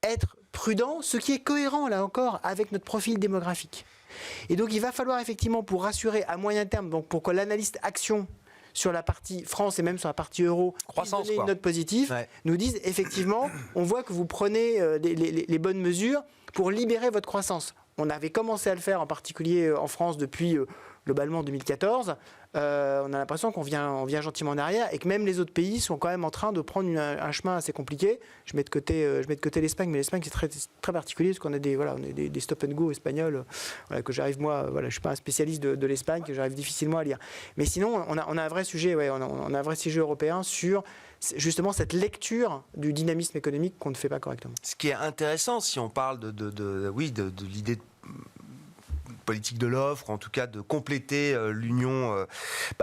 être prudent, ce qui est cohérent, là encore, avec notre profil démographique. Et donc, il va falloir effectivement, pour rassurer à moyen terme, donc pour que l'analyste action sur la partie France et même sur la partie euro, croissance, donner une note positive, nous disent effectivement, on voit que vous prenez les bonnes mesures pour libérer votre croissance. On avait commencé à le faire, en particulier en France, depuis globalement en 2014, on a l'impression qu'on vient gentiment en arrière et que même les autres pays sont quand même en train de prendre un chemin assez compliqué. Je mets de côté l'Espagne, mais l'Espagne c'est très, très particulier parce qu'on a des stop and go espagnols que j'arrive moi, je suis pas un spécialiste de l'Espagne, que j'arrive difficilement à lire. Mais sinon, on a un vrai sujet, on a un vrai sujet européen sur justement cette lecture du dynamisme économique qu'on ne fait pas correctement. Ce qui est intéressant, si on parle de l'idée de politique de l'offre, en tout cas de compléter l'union,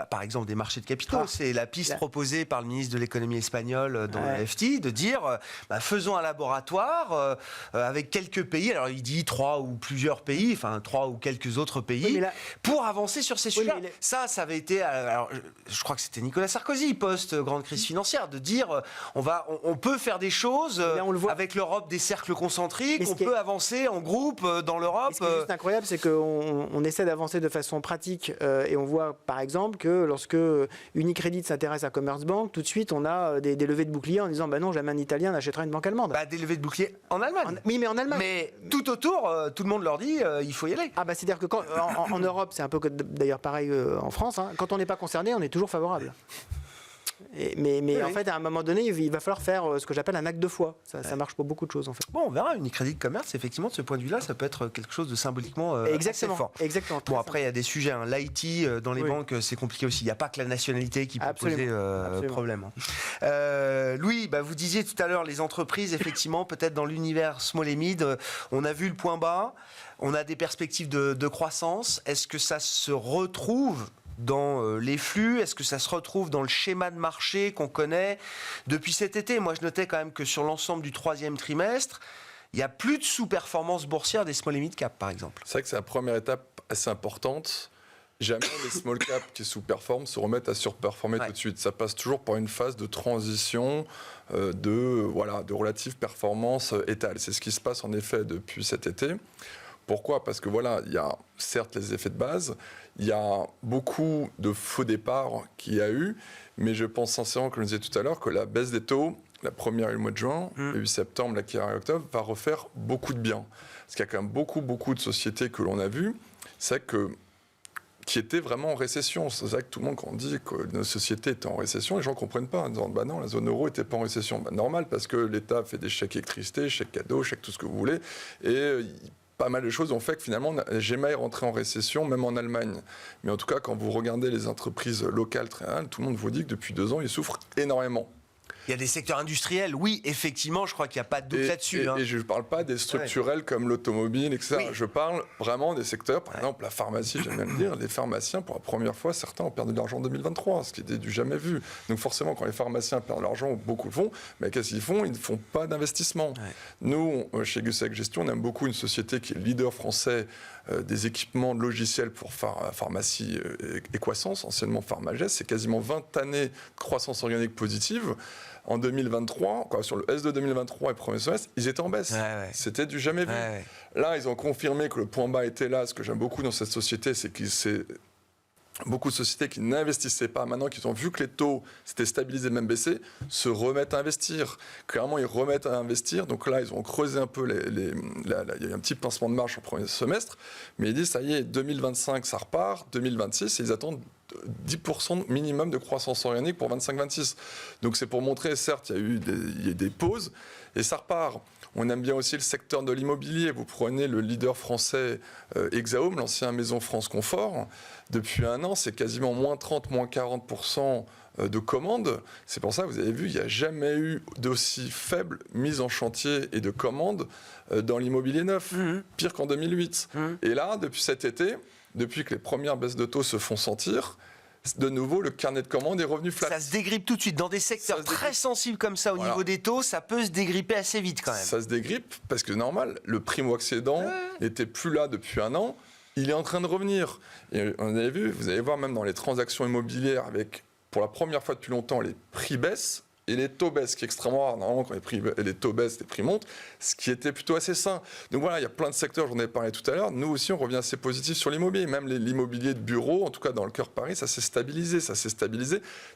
par exemple des marchés de capitaux. C'est la piste proposée par le ministre de l'économie espagnol dans le FT, de dire faisons un laboratoire avec quelques pays, alors il dit 3 ou plusieurs pays, enfin 3 ou quelques autres pays, pour avancer sur ces sujets. Ça avait été, alors je crois que c'était Nicolas Sarkozy, post-grande crise financière, de dire on peut faire des choses avec l'Europe des cercles concentriques, on peut avancer en groupe dans l'Europe. Ce qui est juste incroyable, c'est qu'on essaie d'avancer de façon pratique et on voit par exemple que lorsque Unicredit s'intéresse à Commerzbank, tout de suite on a des levées de boucliers en disant non, jamais un Italien n'achètera une banque allemande. Des levées de boucliers en Allemagne. Oui, mais en Allemagne. Mais tout autour, tout le monde leur dit il faut y aller. C'est-à-dire que en Europe, c'est un peu d'ailleurs pareil en France, quand on n'est pas concerné, on est toujours favorable. Mais en fait, à un moment donné, il va falloir faire ce que j'appelle un acte de foi. Ça marche pour beaucoup de choses, en fait. Bon, on verra. Unicredit Commerce, effectivement, de ce point de vue-là, ça peut être quelque chose de symboliquement assez fort. Exactement. Bon, après, il y a des sujets. L'IT dans les banques, c'est compliqué aussi. Il n'y a pas que la nationalité qui peut poser problème. Louis, vous disiez tout à l'heure, les entreprises, effectivement, peut-être dans l'univers small et mid, on a vu le point bas, on a des perspectives de croissance. Est-ce que ça se retrouve dans les flux? Est-ce que ça se retrouve dans le schéma de marché qu'on connaît depuis cet été? Moi, je notais quand même que sur l'ensemble du 3e trimestre, il n'y a plus de sous-performance boursière des small et mid cap, par exemple. C'est vrai que c'est la première étape assez importante. Jamais les small cap qui sous-performent se remettent à surperformer tout de suite. Ça passe toujours par une phase de transition de relative performance étale. C'est ce qui se passe en effet depuis cet été. Pourquoi ? Parce que il y a certes les effets de base, il y a beaucoup de faux départs qu'il y a eu, mais je pense sincèrement, comme je disais tout à l'heure, que la baisse des taux, la première eu le mois de juin, le 8 septembre, la qui arrive en octobre, va refaire beaucoup de bien. Parce qu'il y a quand même beaucoup de sociétés que l'on a vues, qui étaient vraiment en récession. C'est vrai que tout le monde, quand on dit que nos sociétés étaient en récession, les gens ne comprennent pas en disant non, la zone euro n'était pas en récession. Normal, parce que l'État fait des chèques électricité, chèques cadeaux, chèques tout ce que vous voulez, et pas mal de choses ont fait que finalement, jamais rentré en récession, même en Allemagne. Mais en tout cas, quand vous regardez les entreprises locales, très réelles, tout le monde vous dit que depuis 2 ans, ils souffrent énormément. Il y a des secteurs industriels, oui, effectivement, je crois qu'il n'y a pas de doute là-dessus. Et je ne parle pas des structurels comme l'automobile, etc. Oui. Je parle vraiment des secteurs, par exemple la pharmacie, j'aime bien le dire, les pharmaciens, pour la première fois, certains ont perdu de l'argent en 2023, ce qui était du jamais vu. Donc forcément, quand les pharmaciens perdent de l'argent, beaucoup le font, mais qu'est-ce qu'ils font ? Ils ne font pas d'investissement. Nous, chez Gussac Gestion, on aime beaucoup une société qui est le leader français des équipements de logiciels pour pharmacie Equasens, anciennement Pharmagest. C'est quasiment 20 années de croissance organique positive. En 2023, sur le S2 2023 et premier semestre, ils étaient en baisse. C'était du jamais vu. Là, ils ont confirmé que le point bas était là. Ce que j'aime beaucoup dans cette société, c'est que c'est beaucoup de sociétés qui n'investissaient pas, maintenant qu'ils ont vu que les taux s'étaient stabilisés, même baissés, se remettent à investir. Clairement, ils remettent à investir. Donc là, ils ont creusé un peu il y a eu un petit pincement de marche au premier semestre, mais ils disent, ça y est, 2025, ça repart, 2026, et ils attendent 10% minimum de croissance organique pour 25-26. Donc c'est pour montrer, certes, il y a eu des pauses, et ça repart. On aime bien aussi le secteur de l'immobilier. Vous prenez le leader français Hexaome, l'ancien Maison France Confort. Depuis 1 an, c'est quasiment moins 30, moins 40% de commandes. C'est pour ça que vous avez vu, il n'y a jamais eu d'aussi faible mise en chantier et de commandes dans l'immobilier neuf. Pire qu'en 2008. Et là, depuis cet été, depuis que les premières baisses de taux se font sentir, de nouveau, le carnet de commandes est revenu flat. Ça se dégrippe tout de suite. Dans des secteurs très sensibles comme ça, au niveau des taux, ça peut se dégripper assez vite quand même. Ça se dégrippe parce que, normal, le primo-accédant n'était plus là depuis 1 an. Il est en train de revenir. Et on avait vu, vous allez voir même dans les transactions immobilières, avec, pour la première fois depuis longtemps, les prix baissent et les taux baissent, ce qui est extrêmement rare. Normalement, quand les taux baissent, les prix montent, ce qui était plutôt assez sain. Donc voilà, il y a plein de secteurs, j'en ai parlé tout à l'heure. Nous aussi, on revient assez positif sur l'immobilier. Même l'immobilier de bureau, en tout cas dans le cœur de Paris, ça s'est stabilisé.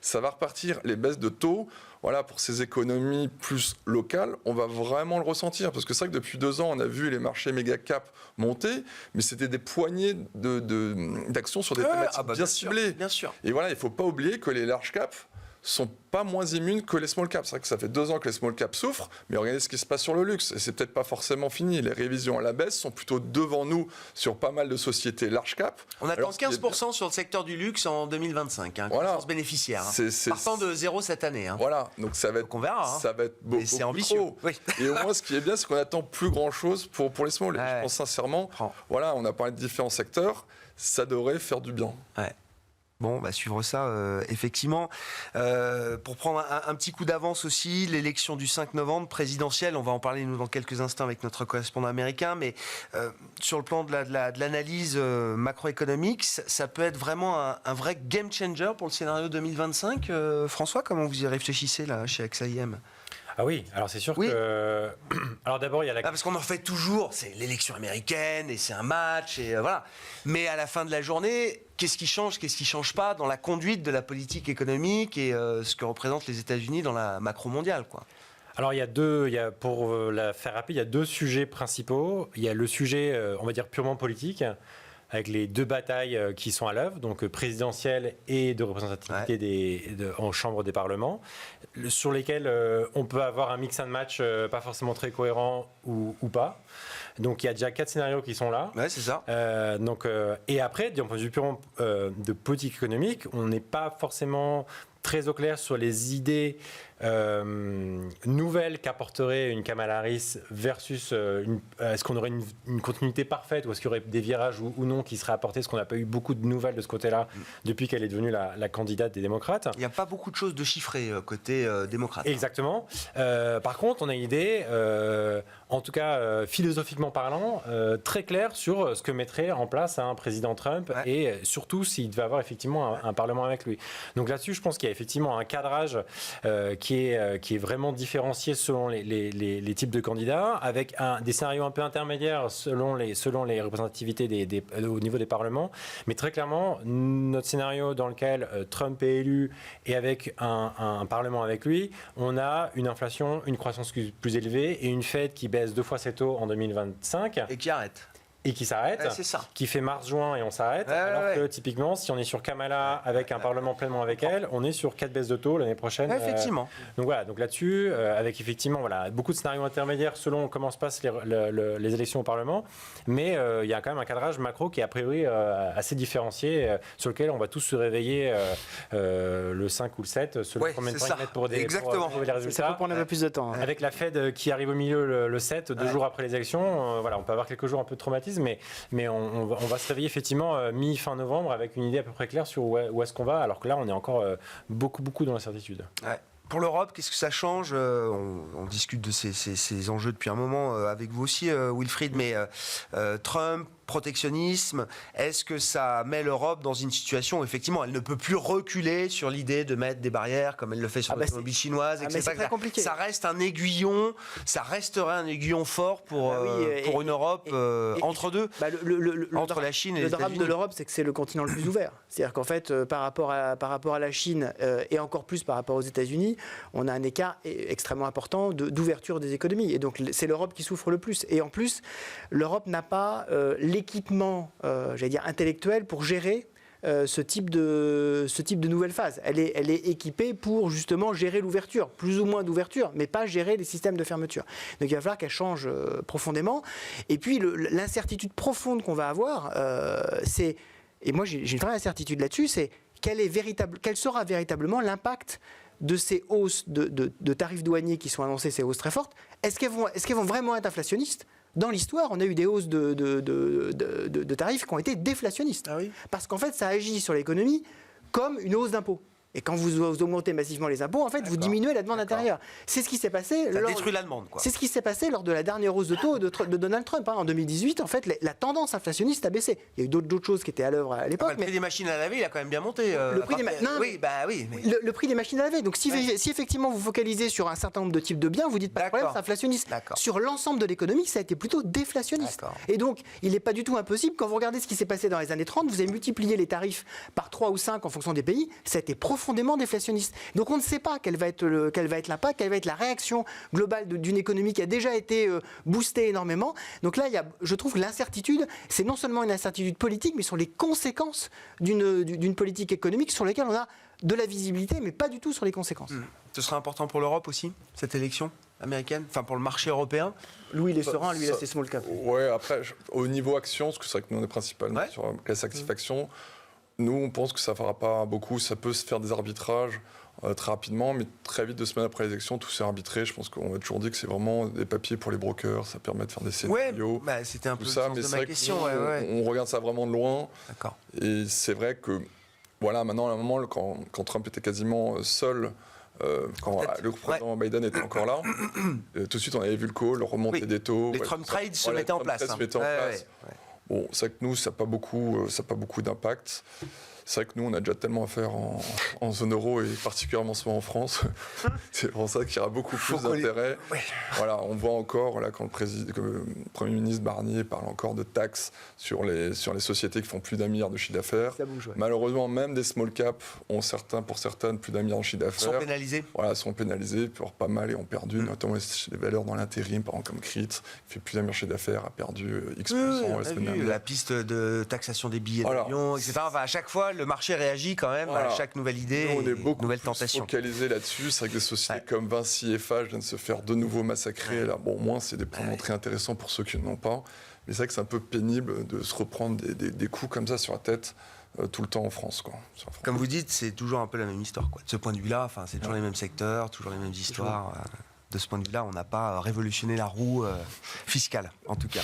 Ça va repartir. Les baisses de taux, voilà, pour ces économies plus locales, on va vraiment le ressentir. Parce que c'est vrai que depuis 2 ans, on a vu les marchés méga cap monter, mais c'était des poignées d'actions sur des thématiques bien ciblées. Bien sûr. Et voilà, il ne faut pas oublier que les large caps sont pas moins immunes que les small caps. C'est vrai que ça fait 2 ans que les small caps souffrent, mais regardez ce qui se passe sur le luxe. Et c'est peut-être pas forcément fini. Les révisions à la baisse sont plutôt devant nous sur pas mal de sociétés large cap. On attend 15% sur le secteur du luxe en 2025, croissance bénéficiaire. Partant de 0 cette année. Voilà, donc ça va être, on verra. Ça va être beaucoup c'est ambitieux. Oui. Et au moins, ce qui est bien, c'est qu'on attend plus grand-chose pour les small. Je pense sincèrement, voilà, on a parlé de différents secteurs, ça devrait faire du bien. Ouais. Bon, on va suivre ça, effectivement. Pour prendre un petit coup d'avance aussi, l'élection du 5 novembre, présidentielle, on va en parler nous dans quelques instants avec notre correspondant américain, mais sur le plan de l'analyse macroéconomique, ça peut être vraiment un vrai game changer pour le scénario 2025. François, comment vous y réfléchissez là, chez AXA IM ? Ah oui, alors c'est sûr que... Alors d'abord, il y a la... parce qu'on en fait toujours, c'est l'élection américaine, et c'est un match, et voilà. Mais à la fin de la journée, qu'est-ce qui change pas dans la conduite de la politique économique et ce que représentent les États-Unis dans la macro mondiale, quoi. Alors pour la faire rapide, il y a 2 sujets principaux. Il y a le sujet, on va dire, purement politique, avec les 2 batailles qui sont à l'œuvre, donc présidentielle et de représentativité en chambre des parlements, sur lesquels on peut avoir un mix and match pas forcément très cohérent ou pas. Donc il y a déjà 4 scénarios qui sont là. Ouais, c'est ça. Et après, d'un point de vue purement de politique économique, on n'est pas forcément très au clair sur les idées nouvelles qu'apporterait une Kamala Harris versus est-ce qu'on aurait une continuité parfaite ou est-ce qu'il y aurait des virages ou non qui seraient apportés, parce qu'on n'a pas eu beaucoup de nouvelles de ce côté-là depuis qu'elle est devenue la candidate des démocrates. Il n'y a pas beaucoup de choses de chiffrées côté démocrate. Exactement. Par contre, on a une idée, en tout cas philosophiquement parlant, très claire sur ce que mettrait en place un président Trump et surtout s'il devait avoir effectivement un parlement avec lui. Donc là-dessus, je pense qu'il y a effectivement un cadrage qui est vraiment différencié selon les types de candidats, avec des scénarios un peu intermédiaires selon les représentativités au niveau des parlements. Mais très clairement, notre scénario dans lequel Trump est élu et avec un parlement avec lui, on a une inflation, une croissance plus élevée et une Fed qui baisse 2 fois ses taux en 2025. Et qui arrête. Et qui s'arrête, qui fait mars-juin et on s'arrête, alors que typiquement, si on est sur Kamala avec un parlement pleinement avec elle, on est sur 4 baisses de taux l'année prochaine. Effectivement. Donc voilà, donc là-dessus, avec effectivement beaucoup de scénarios intermédiaires selon comment se passent les élections au Parlement, mais il y a quand même un cadrage macro qui est a priori assez différencié, sur lequel on va tous se réveiller le 5 ou le 7, selon combien de temps ils mettent pour les résultats. Ça peut prendre un peu plus de temps. Avec la Fed qui arrive au milieu le 7, 2 jours après les élections, on peut avoir quelques jours un peu de traumatisme, mais on va se réveiller effectivement mi-fin novembre avec une idée à peu près claire sur où est-ce qu'on va, alors que là on est encore beaucoup dans l'incertitude. Ouais. Pour l'Europe, qu'est-ce que ça change ? On discute de ces enjeux depuis un moment avec vous aussi, Wilfried, mais Trump, protectionnisme, est-ce que ça met l'Europe dans une situation où effectivement elle ne peut plus reculer sur l'idée de mettre des barrières comme elle le fait sur l'automobile chinoise, etc. C'est très compliqué. Ça reste un aiguillon, ça resterait un aiguillon fort pour une Europe entre deux, entre la Chine et les États-Unis. Le drame de l'Europe, c'est que c'est le continent le plus ouvert. C'est-à-dire qu'en fait, par rapport à la Chine et encore plus par rapport aux États-Unis, on a un écart extrêmement important d'ouverture des économies. Et donc c'est l'Europe qui souffre le plus. Et en plus, l'Europe n'a pas l'équipement, intellectuel pour gérer ce type de nouvelle phase. Elle est équipée pour justement gérer l'ouverture, plus ou moins d'ouverture, mais pas gérer les systèmes de fermeture. Donc il va falloir qu'elle change profondément. Et puis l'incertitude profonde qu'on va avoir, et moi j'ai une vraie incertitude là-dessus, c'est quel sera véritablement l'impact de ces hausses de tarifs douaniers qui sont annoncées, ces hausses très fortes. Est-ce qu'elles vont vraiment être inflationnistes ? Dans l'histoire, on a eu des hausses de tarifs qui ont été déflationnistes. Parce qu'en fait, ça agit sur l'économie comme une hausse d'impôts. Et quand vous augmentez massivement les impôts, en fait, vous diminuez la demande intérieure. C'est ce qui s'est passé. Ça détruit la demande, quoi. C'est ce qui s'est passé lors de la dernière hausse de taux de Donald Trump. En 2018, en fait, la tendance inflationniste a baissé. Il y a eu d'autres choses qui étaient à l'œuvre à l'époque. Le prix des machines à laver, il a quand même bien monté. Le prix le prix des machines à laver. Donc, si effectivement vous focalisez sur un certain nombre de types de biens, vous dites pas de problème, c'est inflationniste. Sur l'ensemble de l'économie, ça a été plutôt déflationniste. Et donc, il n'est pas du tout impossible, quand vous regardez ce qui s'est passé dans les années 30, vous avez multiplié les tarifs par 3 ou 5 en fonction des pays, ça a été profondément déflationniste. Donc on ne sait pas quel va être l'impact, quelle va être la réaction globale d'une économie qui a déjà été boostée énormément. Donc là, je trouve que l'incertitude, c'est non seulement une incertitude politique, mais sur les conséquences d'une politique économique sur lesquelles on a de la visibilité, mais pas du tout sur les conséquences. Ce sera important pour l'Europe aussi, cette élection américaine, enfin pour le marché européen. Louis, il est serein, lui, là, c'est small cap. Ouais, après, au niveau action, parce que c'est vrai que nous, on est principalement sur la classe actif action, nous, on pense que ça ne fera pas beaucoup. Ça peut se faire des arbitrages très rapidement, mais très vite, 2 semaines après l'élection, tout s'est arbitré. Je pense qu'on va toujours dire que c'est vraiment des papiers pour les brokers. Ça permet de faire des scénarios. Ouais, c'était un peu ça, le mais sens de c'est ma vrai question. On regarde ça vraiment de loin. D'accord. Et c'est vrai que, voilà, maintenant, à un moment, quand Trump était quasiment seul, quand le président Biden était encore là, tout de suite, on avait vu le call, le remontée des taux. Les Trump trades se mettaient en place. Bon, c'est vrai que nous, ça n'a pas beaucoup d'impact. C'est vrai que nous, on a déjà tellement à faire en zone euro et particulièrement souvent en France. C'est pour ça qu'il y aura beaucoup plus d'intérêt. Voilà, on voit encore là, quand le Premier ministre Barnier parle encore de taxes sur les sociétés qui font plus d'1 milliard de chiffre d'affaires. Malheureusement, même des small caps ont pour certaines plus d'1 milliard de chiffre d'affaires. Sont pénalisés. Voilà, sont pénalisés, pour pas mal et ont perdu, notamment les valeurs dans l'intérim, par exemple comme CRIT, qui fait plus d'1 milliard de chiffre d'affaires, a perdu X%. La piste de taxation des billets d'avion, etc. Enfin, à chaque fois, le marché réagit quand même à chaque nouvelle idée, on est beaucoup nouvelle tentation. Focalisé là-dessus. C'est vrai que des sociétés comme Vinci et Eiffage viennent se faire de nouveau massacrer. Là, bon, au moins, c'est des points d'entrée intéressants pour ceux qui n'en ont pas. Mais c'est vrai que c'est un peu pénible de se reprendre des coups comme ça sur la tête tout le temps en France, quoi. Comme vous dites, c'est toujours un peu la même histoire, quoi. De ce point de vue-là, c'est toujours les mêmes secteurs, toujours les mêmes histoires. De ce point de vue-là, on n'a pas révolutionné la roue fiscale, en tout cas.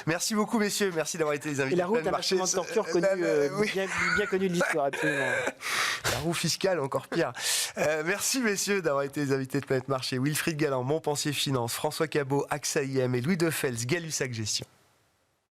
Merci beaucoup, messieurs. Merci d'avoir été les invités. Et la roue est un instrument de torture bien connu de l'histoire, absolument. La roue fiscale, encore pire. Merci, messieurs, d'avoir été les invités de Planète Marché. Wilfried Galland, Montpensier Finance, François Cabot, AXA IM et Louis Defels, Gay-Lussac Gestion.